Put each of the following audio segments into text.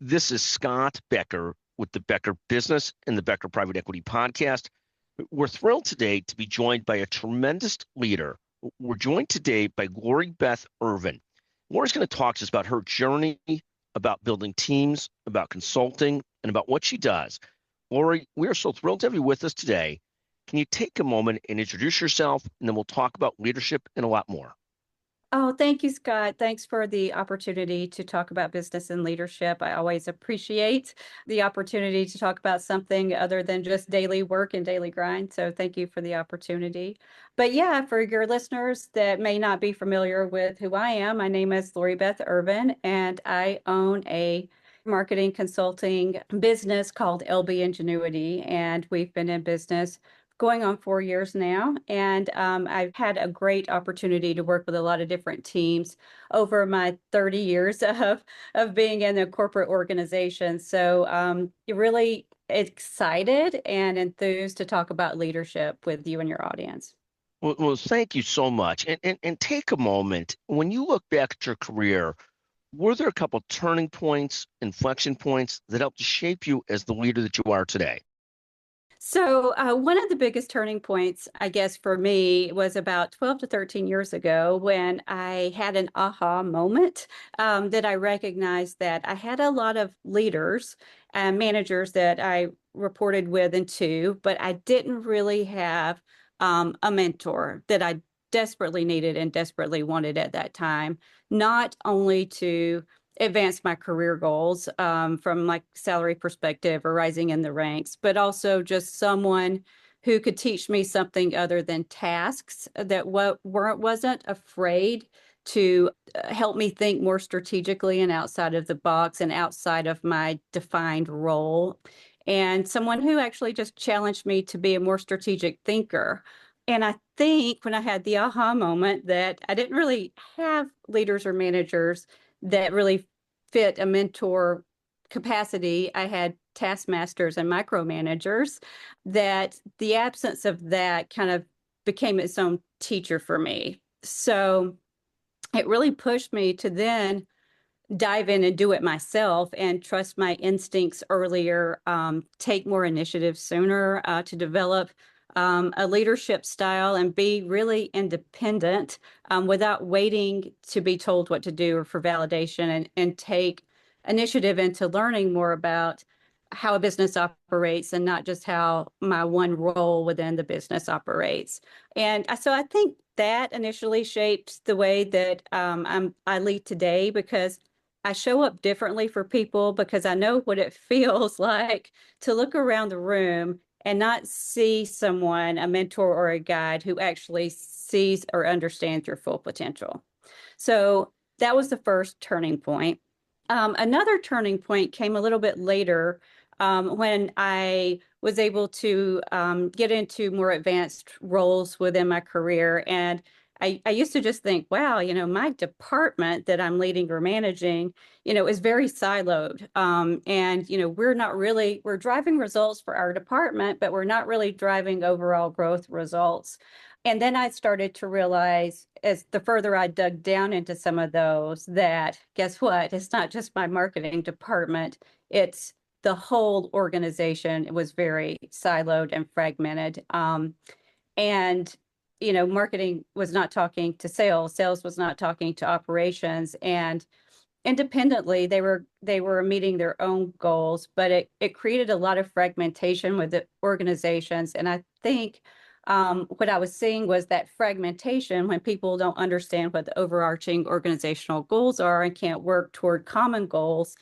This is Scott Becker with the Becker Business and the Becker Private Equity Podcast. We're thrilled today to be joined by a tremendous leader. We're joined today by Lori Beth Irvin. Lori's going to talk to us about her journey, about building teams, about consulting, and about what she does. Lori, we are so thrilled to have you with us today. Can you take a moment and introduce yourself, and then we'll talk about leadership and a lot more. Oh, thank you, Scott. Thanks for the opportunity to talk about business and leadership. I always appreciate the opportunity to talk about something other than just daily work and daily grind. So thank you for the opportunity. But yeah, for your listeners that may not be familiar with who I am, my name is Lori Beth Irvin, and I own a marketing consulting business called LBIngenuity, and we've been in business going on 4 years now. And I've had a great opportunity to work with a lot of different teams over my 30 years of being in a corporate organization. So you're really excited and enthused to talk about leadership with you and your audience. Well, thank you so much. And take a moment. When you look back at your career, were there a couple turning points, inflection points that helped to shape you as the leader that you are today? So one of the biggest turning points, I guess, for me was about 12 to 13 years ago when I had an aha moment that I recognized that I had a lot of leaders and managers that I reported with and to, but I didn't really have a mentor that I desperately needed and desperately wanted at that time, not only to advance my career goals from like salary perspective or rising in the ranks, but also just someone who could teach me something other than tasks that wasn't afraid to help me think more strategically and outside of the box and outside of my defined role. And someone who actually just challenged me to be a more strategic thinker. And I think when I had the aha moment that I didn't really have leaders or managers that really fit a mentor capacity, I had taskmasters and micromanagers, that the absence of that kind of became its own teacher for me. So it really pushed me to then dive in and do it myself and trust my instincts earlier, take more initiative sooner to develop a leadership style and be really independent without waiting to be told what to do or for validation, and take initiative into learning more about how a business operates and not just how my one role within the business operates. And so I think that initially shaped the way that I lead today, because I show up differently for people, because I know what it feels like to look around the room and not see someone, a mentor or a guide, who actually sees or understands your full potential. So that was the first turning point. Another turning point came a little bit later when I was able to get into more advanced roles within my career. And I used to just think, wow, my department that I'm leading or managing, is very siloed. And, we're driving results for our department, but we're not really driving overall growth results. And then I started to realize, as the further I dug down into some of those, that guess what? It's not just my marketing department. It's the whole organization. It was very siloed and fragmented. And marketing was not talking to sales, sales was not talking to operations, and independently they were meeting their own goals, but it created a lot of fragmentation with the organizations. And I think what I was seeing was that fragmentation, when people don't understand what the overarching organizational goals are and can't work toward common goals,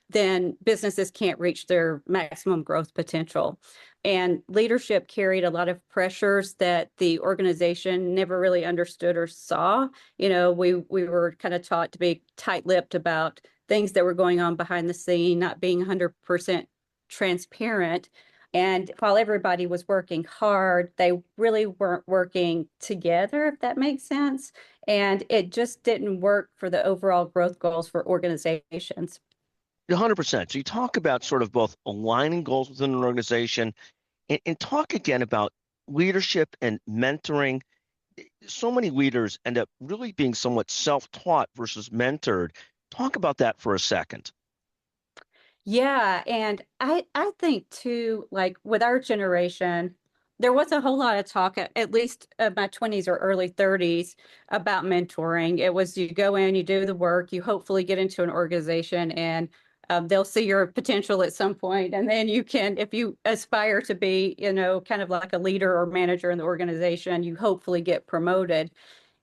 then businesses can't reach their maximum growth potential. And leadership carried a lot of pressures that the organization never really understood or saw. We were kind of taught to be tight-lipped about things that were going on behind the scene, not being 100% transparent. And while everybody was working hard, they really weren't working together, if that makes sense. And it just didn't work for the overall growth goals for organizations. 100%. So you talk about sort of both aligning goals within an organization and talk again about leadership and mentoring. So many leaders end up really being somewhat self-taught versus mentored. Talk about that for a second. Yeah, and I think too, like with our generation, there was a whole lot of talk, at least my 20s or early 30s, about mentoring. It was you go in, you do the work, you hopefully get into an organization, and they'll see your potential at some point, and then you can, if you aspire to be, kind of like a leader or manager in the organization, you hopefully get promoted.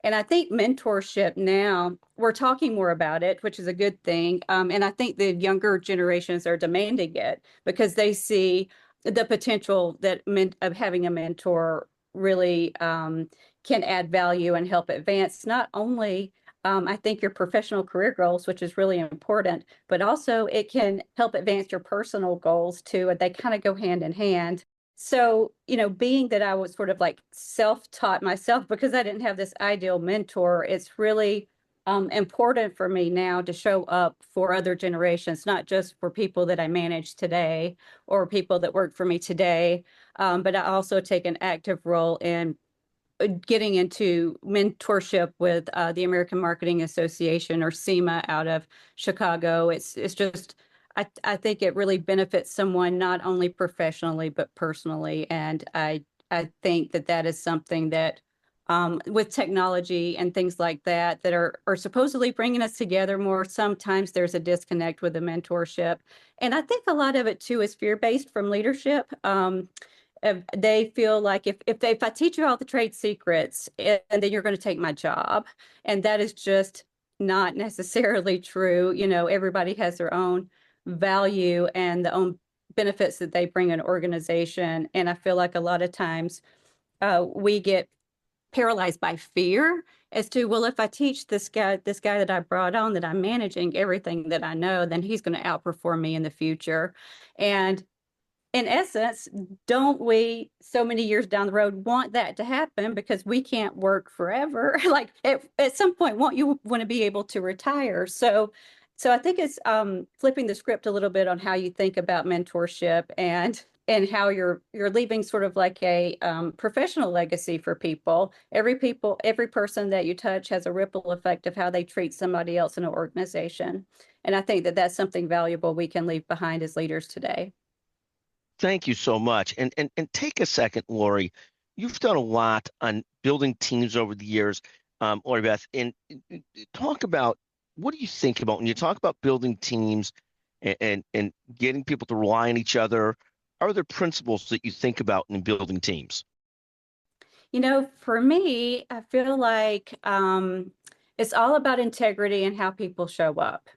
And I think mentorship now, we're talking more about it, which is a good thing. And I think the younger generations are demanding it because they see the potential that of having a mentor really can add value and help advance not only, I think, your professional career goals, which is really important, but also it can help advance your personal goals too. And they kind of go hand in hand. So, being that I was sort of like self-taught myself because I didn't have this ideal mentor, it's really important for me now to show up for other generations, not just for people that I manage today or people that work for me today, but I also take an active role in getting into mentorship with the American Marketing Association, or SEMA, out of Chicago. It's just I think it really benefits someone not only professionally but personally, and I think that that is something that with technology and things like that that are supposedly bringing us together more. Sometimes there's a disconnect with the mentorship, and I think a lot of it too is fear-based from leadership. They feel like if I teach you all the trade secrets, and then you're going to take my job, and that is just not necessarily true. Everybody has their own value and the own benefits that they bring an organization, and I feel like a lot of times we get paralyzed by fear as to, well, if I teach this guy that I brought on, that I'm managing, everything that I know, then he's going to outperform me in the future. And in essence, don't we, so many years down the road, want that to happen because we can't work forever? Like at some point, won't you want to be able to retire? So I think it's flipping the script a little bit on how you think about mentorship and how you're leaving sort of like a professional legacy for people. Every person that you touch has a ripple effect of how they treat somebody else in an organization. And I think that that's something valuable we can leave behind as leaders today. Thank you so much. And take a second, Lori. You've done a lot on building teams over the years, Lori Beth, and talk about what do you think about when you talk about building teams and getting people to rely on each other? Are there principles that you think about in building teams? For me, I feel like it's all about integrity and how people show up.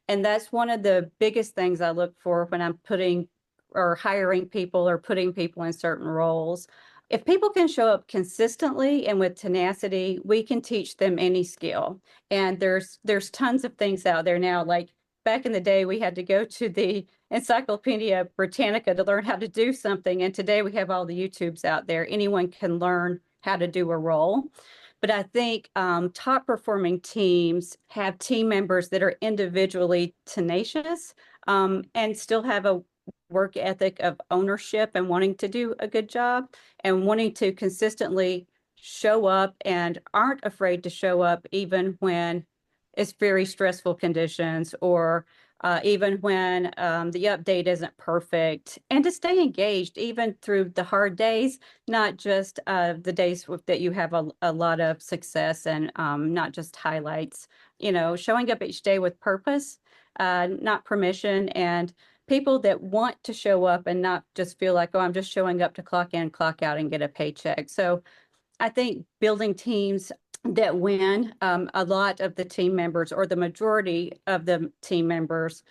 And that's one of the biggest things I look for when I'm putting or hiring people or putting people in certain roles. If people can show up consistently and with tenacity, we can teach them any skill. And there's tons of things out there now. Like back in the day, we had to go to the Encyclopedia Britannica to learn how to do something. And today we have all the YouTubes out there. Anyone can learn how to do a role. But I think top performing teams have team members that are individually tenacious and still have a work ethic of ownership and wanting to do a good job and wanting to consistently show up and aren't afraid to show up even when it's very stressful conditions or even when the update isn't perfect, and to stay engaged even through the hard days, not just the days that you have a lot of success and not just highlights, showing up each day with purpose, not permission, and people that want to show up and not just feel like, oh, I'm just showing up to clock in, clock out, and get a paycheck. So I think building teams that win, a lot of the team members or the majority of the team members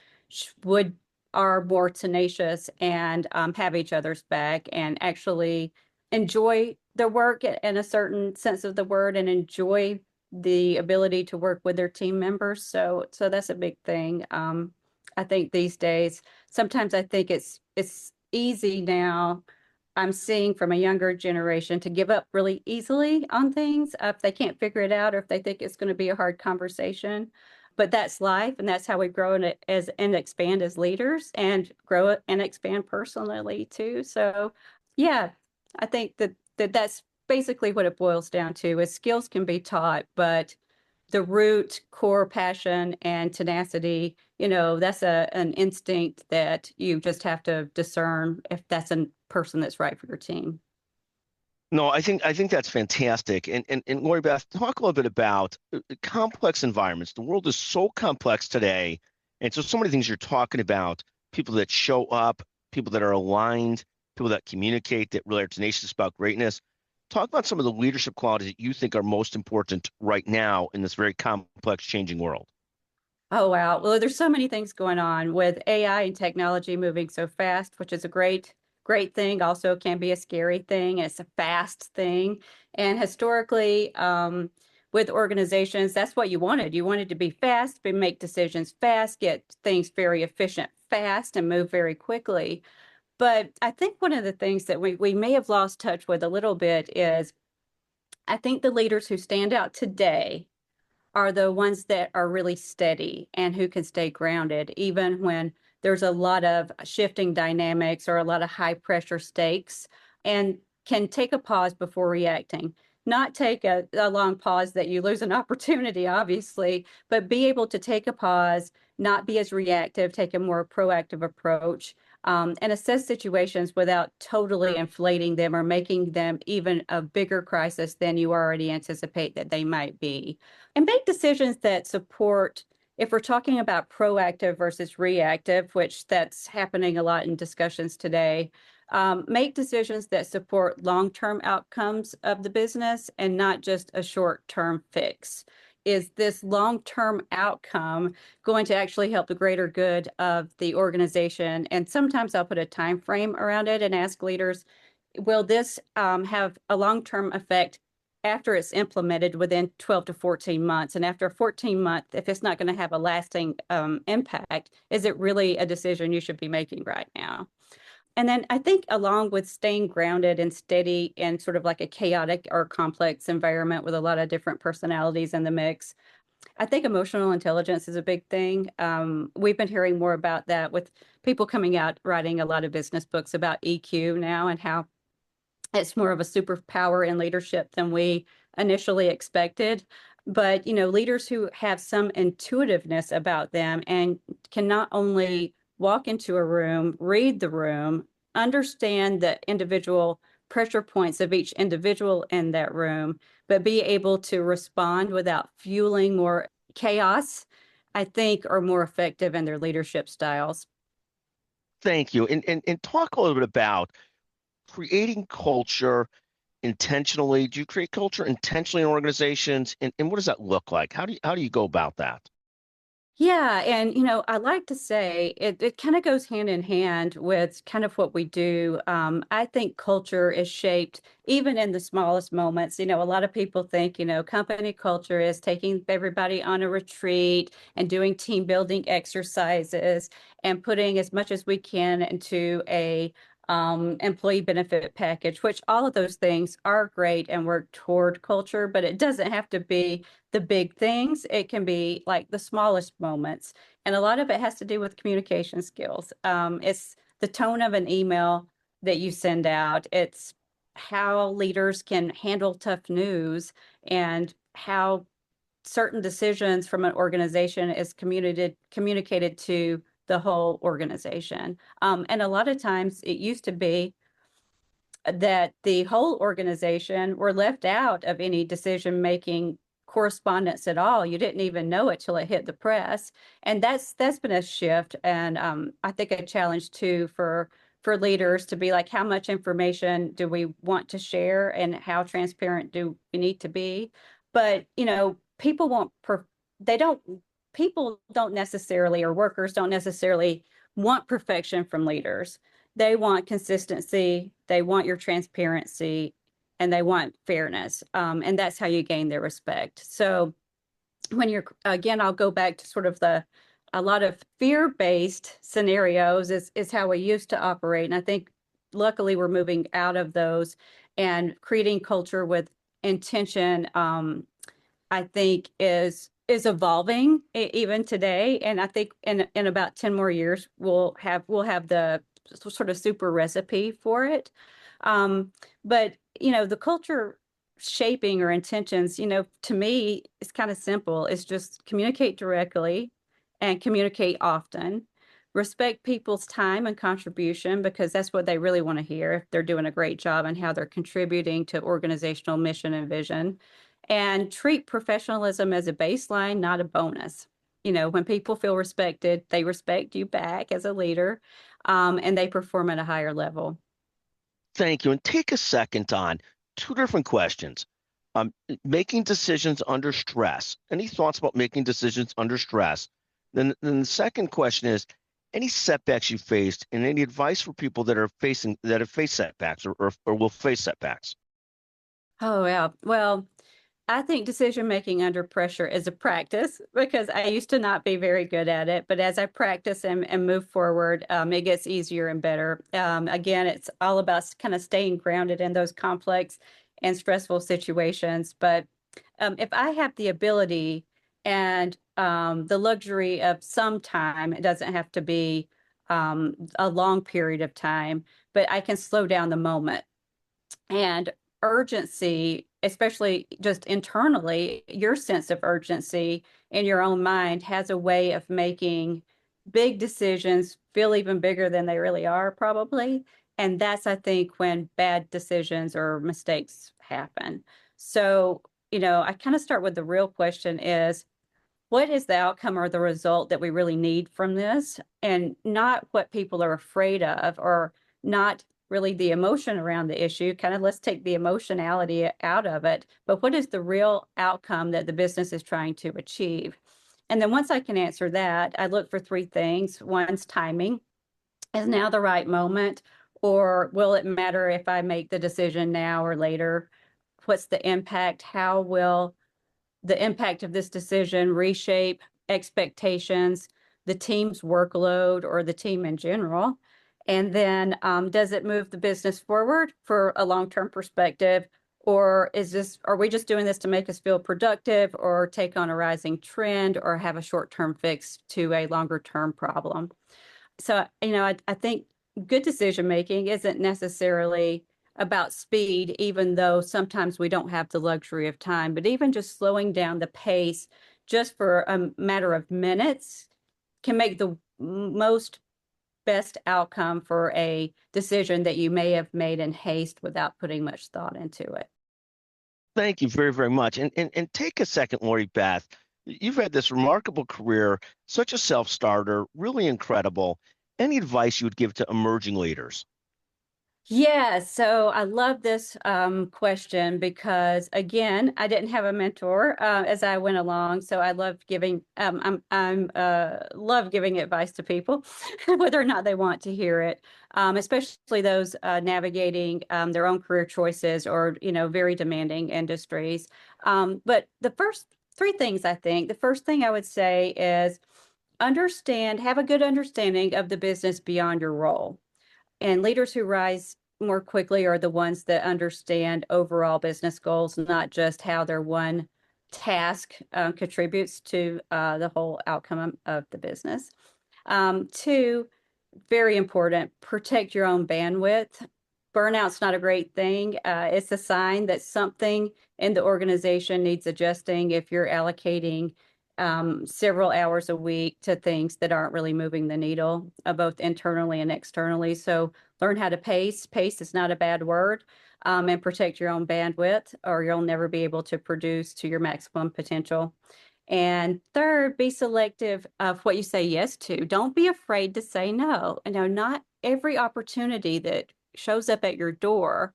would are more tenacious and have each other's back and actually enjoy the work in a certain sense of the word and enjoy the ability to work with their team members. So that's a big thing. I think these days, sometimes I think it's easy now. I'm seeing from a younger generation to give up really easily on things if they can't figure it out or if they think it's going to be a hard conversation. But that's life, and that's how we grow and expand as leaders and grow and expand personally too. So, yeah, I think that's basically what it boils down to. Is skills can be taught, but the root core passion and tenacity, that's an instinct that you just have to discern if that's a person that's right for your team. No, I think that's fantastic. And Lori Beth, talk a little bit about complex environments. The world is so complex today, and so many things you're talking about. People that show up, people that are aligned, people that communicate, that really are tenacious about greatness. Talk about some of the leadership qualities that you think are most important right now in this very complex, changing world. Oh, wow. Well, there's so many things going on with AI and technology moving so fast, which is a great thing. Also can be a scary thing. It's a fast thing. And historically, with organizations, that's what you wanted. You wanted to be fast, but make decisions fast, get things very efficient fast, and move very quickly. But I think one of the things that we may have lost touch with a little bit is I think the leaders who stand out today are the ones that are really steady and who can stay grounded, even when there's a lot of shifting dynamics or a lot of high pressure stakes, and can take a pause before reacting. Not take a long pause that you lose an opportunity, obviously, but be able to take a pause, not be as reactive, take a more proactive approach, and assess situations without totally inflating them or making them even a bigger crisis than you already anticipate that they might be, and make decisions that support, if we're talking about proactive versus reactive, which that's happening a lot in discussions today, make decisions that support long-term outcomes of the business and not just a short-term fix. Is this long-term outcome going to actually help the greater good of the organization? And sometimes I'll put a time frame around it and ask leaders, will this have a long-term effect after it's implemented within 12 to 14 months? And after 14 months, if it's not going to have a lasting impact, is it really a decision you should be making right now? And then I think along with staying grounded and steady in sort of like a chaotic or complex environment with a lot of different personalities in the mix, I think emotional intelligence is a big thing. We've been hearing more about that with people coming out writing a lot of business books about EQ now and how it's more of a superpower in leadership than we initially expected. But, leaders who have some intuitiveness about them and can not only walk into a room, read the room, understand the individual pressure points of each individual in that room, but be able to respond without fueling more chaos, I think are more effective in their leadership styles. Thank you. And talk a little bit about creating culture intentionally. Do you create culture intentionally in organizations? And what does that look like? How do you go about that? Yeah, and I like to say it kind of goes hand in hand with kind of what we do. I think culture is shaped even in the smallest moments. A lot of people think, company culture is taking everybody on a retreat and doing team building exercises and putting as much as we can into a employee benefit package, which all of those things are great and work toward culture, but it doesn't have to be the big things. It can be like the smallest moments. And a lot of it has to do with communication skills. It's the tone of an email that you send out. It's how leaders can handle tough news and how certain decisions from an organization is communicated to the whole organization. And a lot of times it used to be that the whole organization were left out of any decision-making correspondence at all. You didn't even know it till it hit the press. And that's been a shift. And I think a challenge too for leaders to be like, how much information do we want to share and how transparent do we need to be? But, people won't, they don't, people don't necessarily, or workers don't necessarily want perfection from leaders. They want consistency, they want your transparency, and they want fairness. And that's how you gain their respect. So when you're, again, I'll go back to sort of a lot of fear-based scenarios is how we used to operate. And I think luckily we're moving out of those and creating culture with intention, I think is evolving even today. And I think in about 10 more years, we'll have the sort of super recipe for it. But the culture shaping or intentions, to me, it's kind of simple. It's just communicate directly and communicate often. Respect people's time and contribution because that's what they really want to hear if they're doing a great job and how they're contributing to organizational mission and vision. And treat professionalism as a baseline, not a bonus. When people feel respected, they respect you back as a leader, and they perform at a higher level. Thank you. And take a second on two different questions. Making decisions under stress. Any thoughts about making decisions under stress? Then the second question is, any setbacks you faced and any advice for people that have faced setbacks or will face setbacks? Oh, yeah. Well, I think decision making under pressure is a practice because I used to not be very good at it. But as I practice and move forward, it gets easier and better. Again, it's all about kind of staying grounded in those complex and stressful situations. But if I have the ability and the luxury of some time, it doesn't have to be a long period of time, but I can slow down the moment. And urgency, especially just internally, your sense of urgency in your own mind has a way of making big decisions feel even bigger than they really are, probably. And that's, I think, when bad decisions or mistakes happen. So, I kind of start with the real question is, what is the outcome or the result that we really need from this, and not what people are afraid of, or not really the emotion around the issue. Kind of let's take the emotionality out of it, but what is the real outcome that the business is trying to achieve? And then once I can answer that, I look for three things. One's timing. Is now the right moment, or will it matter if I make the decision now or later? What's the impact? How will the impact of this decision reshape expectations, the team's workload, or the team in general? And then does it move the business forward for a long-term perspective? Or are we just doing this to make us feel productive or take on a rising trend or have a short-term fix to a longer-term problem? So, I think good decision making isn't necessarily about speed, even though sometimes we don't have the luxury of time, but even just slowing down the pace just for a matter of minutes can make the most best outcome for a decision that you may have made in haste without putting much thought into it. Thank you very, very much. And take a second, Lori Beth. You've had this remarkable career, such a self-starter, really incredible. Any advice you would give to emerging leaders? Yeah, so I love this question because again, I didn't have a mentor as I went along, so I love giving I'm love giving advice to people, whether or not they want to hear it, especially those navigating their own career choices or very demanding industries. But the first three things, I think, the first thing I would say is have a good understanding of the business beyond your role. And leaders who rise more quickly are the ones that understand overall business goals, not just how their one task contributes to the whole outcome of the business. Two, very important, protect your own bandwidth. Burnout's not a great thing. It's a sign that something in the organization needs adjusting if you're allocating several hours a week to things that aren't really moving the needle, both internally and externally. So learn how to pace. Pace is not a bad word, and protect your own bandwidth, or you'll never be able to produce to your maximum potential. And third, be selective of what you say yes to. Don't be afraid to say no. Not every opportunity that shows up at your door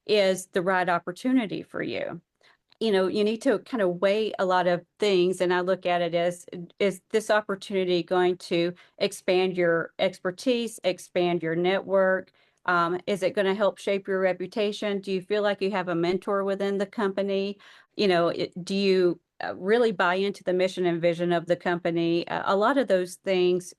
is the right opportunity for you. You need to kind of weigh a lot of things. And I look at it as, is this opportunity going to expand your expertise, expand your network? Is it going to help shape your reputation? Do you feel like you have a mentor within the company? Do you really buy into the mission and vision of the company? A lot of those things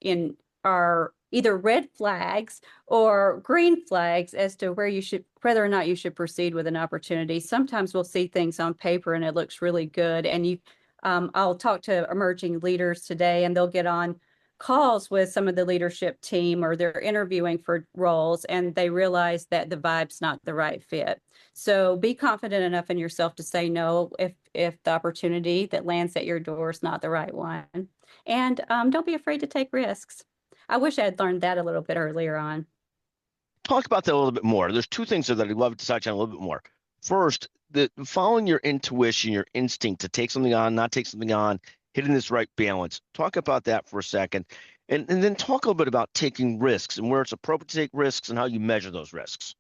are either red flags or green flags as to whether or not you should proceed with an opportunity. Sometimes we'll see things on paper and it looks really good. And I'll talk to emerging leaders today and they'll get on calls with some of the leadership team, or they're interviewing for roles and they realize that the vibe's not the right fit. So be confident enough in yourself to say no if the opportunity that lands at your door is not the right one. And don't be afraid to take risks. I wish I had learned that a little bit earlier on. Talk about that a little bit more. There's two things that I'd love to touch on a little bit more. First, the following your intuition, your instinct to take something on, not take something on, hitting this right balance. Talk about that for a second. And then talk a little bit about taking risks and where it's appropriate to take risks and how you measure those risks.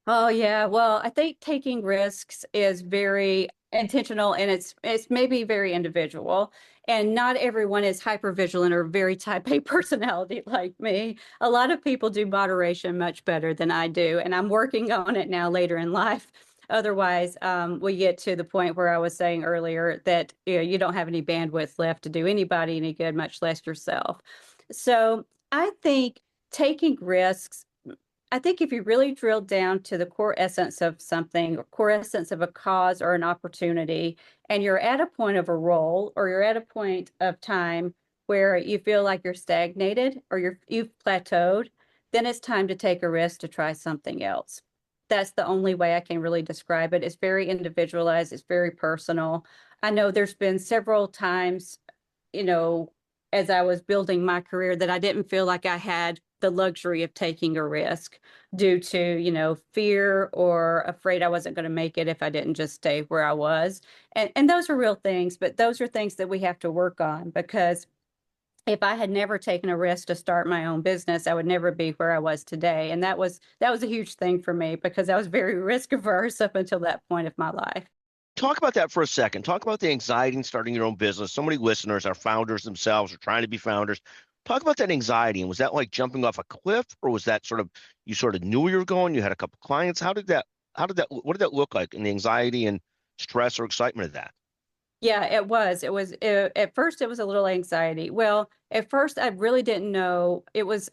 Oh yeah, well, I think taking risks is very intentional and it's maybe very individual. And not everyone is hyper vigilant or very type A personality like me. A lot of people do moderation much better than I do, and I'm working on it now later in life. Otherwise, we get to the point where I was saying earlier that you don't have any bandwidth left to do anybody any good, much less yourself. So I think taking risks, I think if you really drill down to the core essence of something, or core essence of a cause or an opportunity, and you're at a point of a role or you're at a point of time where you feel like you're stagnated or you've plateaued, then it's time to take a risk to try something else. That's the only way I can really describe it. It's very individualized, it's very personal. I know there's been several times, you know, as I was building my career that I didn't feel like I had the luxury of taking a risk due to, fear or afraid I wasn't going to make it if I didn't just stay where I was. And those are real things, but those are things that we have to work on, because if I had never taken a risk to start my own business, I would never be where I was today. And that was a huge thing for me because I was very risk averse up until that point of my life. Talk about that for a second. Talk about the anxiety in starting your own business. So many listeners are founders themselves or trying to be founders. Talk about that anxiety. And was that like jumping off a cliff, or was that you sort of knew where you were going? You had a couple clients. What did that look like in the anxiety and stress or excitement of that? Yeah, it was. At first it was a little anxiety. Well, at first I really didn't know. It was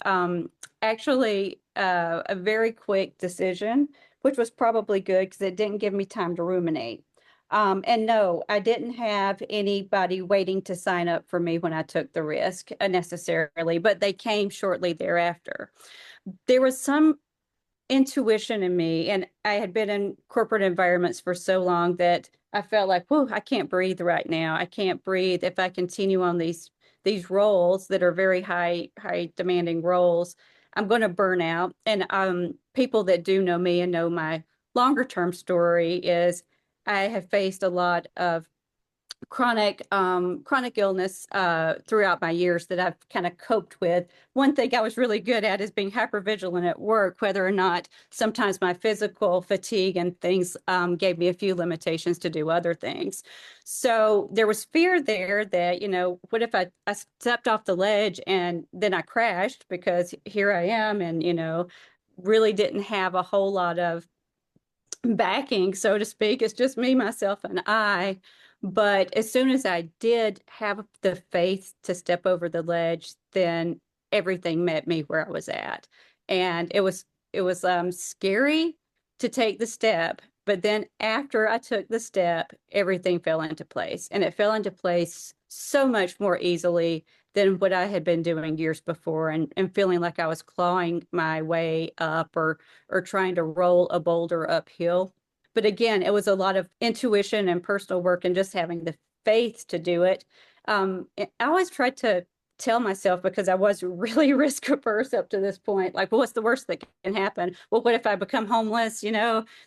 actually a very quick decision, which was probably good because it didn't give me time to ruminate. And no, I didn't have anybody waiting to sign up for me when I took the risk necessarily, but they came shortly thereafter. There was some intuition in me, and I had been in corporate environments for so long that I felt like, whoa, I can't breathe right now. I can't breathe if I continue on these roles that are very high demanding roles. I'm going to burn out. And people that do know me and know my longer term story is I have faced a lot of chronic illness throughout my years that I've kind of coped with. One thing I was really good at is being hypervigilant at work, whether or not sometimes my physical fatigue and things gave me a few limitations to do other things. So there was fear there that, what if I stepped off the ledge and then I crashed, because here I am and, really didn't have a whole lot of backing, so to speak. It's just me, myself, and I. But as soon as I did have the faith to step over the ledge, then everything met me where I was at. And it was scary to take the step, but then after I took the step, everything fell into place. And it fell into place so much more easily than what I had been doing years before, and feeling like I was clawing my way up, or trying to roll a boulder uphill. But again, it was a lot of intuition and personal work and just having the faith to do it. I always tried to tell myself, because I was really risk averse up to this point, like, well, what's the worst that can happen? Well, what if I become homeless?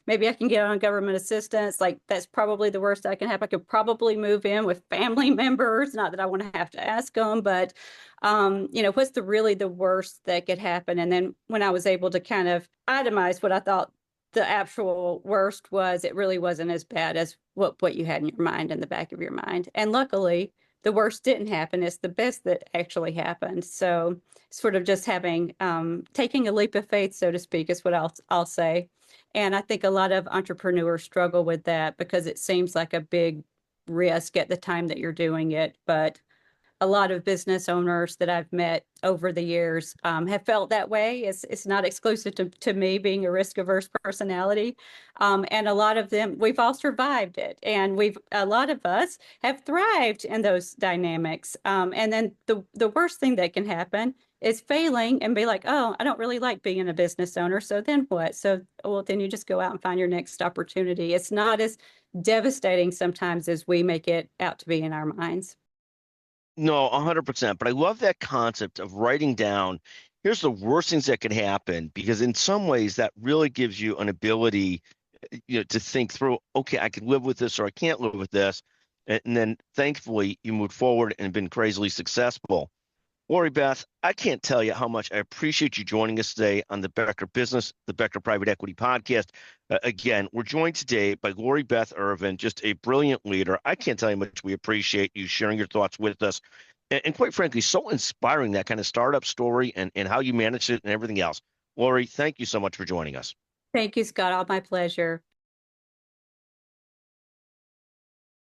Maybe I can get on government assistance. Like, that's probably the worst that can happen. I could probably move in with family members. Not that I want to have to ask them, but what's the worst that could happen? And then when I was able to kind of itemize what I thought the actual worst was, it really wasn't as bad as what you had in your mind, in the back of your mind. And luckily, the worst didn't happen. It's the best that actually happened. So sort of just taking a leap of faith, so to speak, is what I'll say. And I think a lot of entrepreneurs struggle with that because it seems like a big risk at the time that you're doing it. But a lot of business owners that I've met over the years have felt that way. It's not exclusive to me being a risk-averse personality. And a lot of them, we've all survived it. And a lot of us have thrived in those dynamics. And then the worst thing that can happen is failing and be like, oh, I don't really like being a business owner. So then what? So, well, then you just go out and find your next opportunity. It's not as devastating sometimes as we make it out to be in our minds. No, 100%. But I love that concept of writing down, here's the worst things that could happen, because in some ways that really gives you an ability, to think through, okay, I can live with this or I can't live with this. And then thankfully you moved forward and been crazily successful. Lori Beth, I can't tell you how much I appreciate you joining us today on the Becker Business, the Becker Private Equity Podcast. Again, we're joined today by Lori Beth Irvin, just a brilliant leader. I can't tell you how much we appreciate you sharing your thoughts with us. And quite frankly, so inspiring, that kind of startup story and how you managed it and everything else. Lori, thank you so much for joining us. Thank you, Scott. All my pleasure.